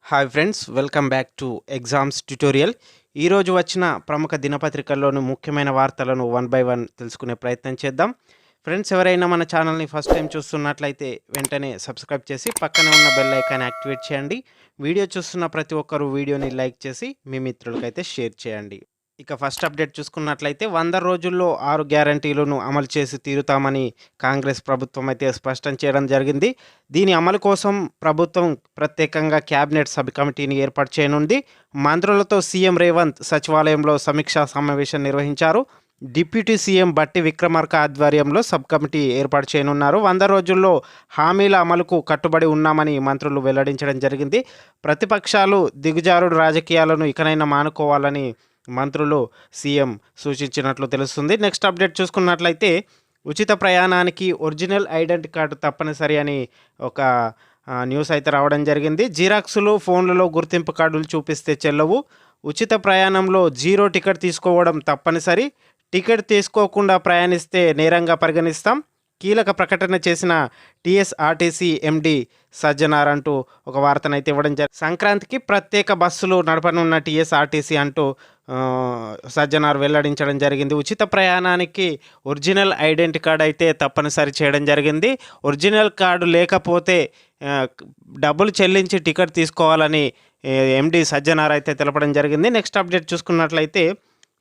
Hi friends, welcome back to exams tutorial. ఈరోజు వచ్చిన ప్రముఖ దినపత్రికల్లోని ముఖ్యమైన వార్తలను వన్ బై వన్ తెలుసుకునే ప్రయత్నం చేద్దాం. ఫ్రెండ్స్, ఎవరైనా మన ఛానల్ని ఫస్ట్ టైం చూస్తున్నట్లయితే వెంటనే సబ్స్క్రైబ్ చేసి పక్కనే ఉన్న బెల్ ఐకాన్ యాక్టివేట్ చేయండి. వీడియో చూస్తున్న ప్రతి ఒక్కరూ వీడియోని లైక్ చేసి మీ మిత్రులకైతే షేర్ చేయండి. ఇక ఫస్ట్ అప్డేట్ చూసుకున్నట్లయితే 100 రోజుల్లో 6 గ్యారంటీలను అమలు చేసి తీరుతామని కాంగ్రెస్ ప్రభుత్వం అయితే స్పష్టం చేయడం జరిగింది. దీని అమలు కోసం ప్రభుత్వం ప్రత్యేకంగా క్యాబినెట్ సబ్ కమిటీని ఏర్పాటు చేయనుంది. మంత్రులతో సీఎం రేవంత్ సచివాలయంలో సమీక్షా సమావేశం నిర్వహించారు. డిప్యూటీ సీఎం బట్టి విక్రమార్క ఆధ్వర్యంలో సబ్ కమిటీ ఏర్పాటు చేయనున్నారు. 100 రోజుల్లో హామీల అమలుకు కట్టుబడి ఉన్నామని మంత్రులు వెల్లడించడం జరిగింది. ప్రతిపక్షాలు దిగజారుడు రాజకీయాలను ఇకనైనా మానుకోవాలని మంత్రులు సీఎం సూచించినట్లు తెలుస్తుంది. నెక్స్ట్ అప్డేట్ చూసుకున్నట్లయితే ఉచిత ప్రయాణానికి ఒరిజినల్ ఐడెంటిటీ కార్డు తప్పనిసరి అని ఒక న్యూస్ అయితే రావడం జరిగింది. జిరాక్సులు, ఫోన్లలో గుర్తింపు కార్డులు చూపిస్తే చెల్లవు. ఉచిత ప్రయాణంలో జీరో టికెట్ తీసుకోవడం తప్పనిసరి. టికెట్ తీసుకోకుండా ప్రయాణిస్తే నేరంగా పరిగణిస్తాం. కీలక ప్రకటన చేసిన టీఎస్ఆర్టీసీ ఎండి సజ్జనార్ అంటూ ఒక వార్తనైతే ఇవ్వడం జరిగింది. సంక్రాంతికి ప్రత్యేక బస్సులు నడపనున్న టీఎస్ఆర్టీసీ అంటూ సజ్జనార్ వెల్లడించడం జరిగింది. ఉచిత ప్రయాణానికి ఒరిజినల్ ఐడెంటిటీ కార్డు అయితే తప్పనిసరి చేయడం జరిగింది. ఒరిజినల్ కార్డు లేకపోతే డబ్బులు చెల్లించి టికెట్ తీసుకోవాలని ఎండి సజ్జనార్ అయితే తెలపడం జరిగింది. నెక్స్ట్ అప్డేట్ చూసుకున్నట్లయితే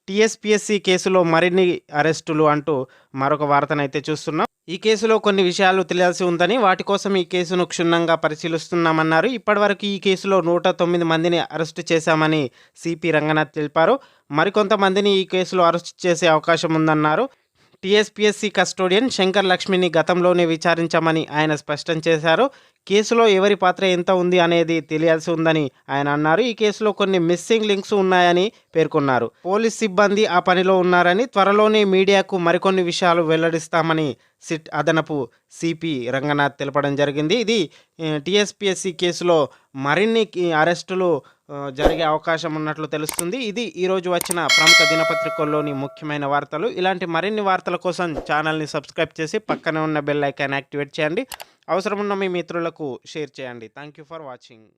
టీఎస్పీఎస్సీ కేసులో మరిన్ని అరెస్టులు అంటూ మరొక వార్తనైతే చూస్తున్నాం. ఈ కేసులో కొన్ని విషయాలు తెలియాల్సి ఉందని, వాటి కోసం ఈ కేసును క్షుణ్ణంగా పరిశీలిస్తున్నామన్నారు. ఇప్పటివరకు ఈ కేసులో 109 మందిని అరెస్టు చేశామని సిపి రంగనాథ్ తెలిపారు. మరికొంతమందిని ఈ కేసులో అరెస్టు చేసే అవకాశం ఉందన్నారు. టీఎస్పీఎస్సీ కస్టోడియన్ శంకర్ లక్ష్మిని గతంలోనే విచారించామని ఆయన స్పష్టం చేశారు. కేసులో ఎవరి పాత్ర ఎంత ఉంది అనేది తెలియాల్సి ఉందని ఆయన అన్నారు. ఈ కేసులో కొన్ని మిస్సింగ్ లింక్స్ ఉన్నాయని పేర్కొన్నారు. పోలీస్ సిబ్బంది ఆ పనిలో ఉన్నారని, త్వరలోనే మీడియాకు మరికొన్ని విషయాలు వెల్లడిస్తామని సిట్ అదనపు సిపి రంగనాథ్ తెలపడం జరిగింది. ఇది టీఎస్పీఎస్సీ కేసులో మరిన్ని అరెస్టులు జరిగే అవకాశం ఉన్నట్లు తెలుస్తుంది. ఇది ఈరోజు వచ్చిన ప్రముఖ దినపత్రికల్లోని ముఖ్యమైన వార్తలు. ఇలాంటి మరిన్ని వార్తల కోసం ఛానల్ని సబ్స్క్రైబ్ చేసి పక్కనే ఉన్న బెల్ ఐకాన్ యాక్టివేట్ చేయండి. అవసరం ఉన్న మీ మిత్రులకు షేర్ చేయండి. Thank you for watching.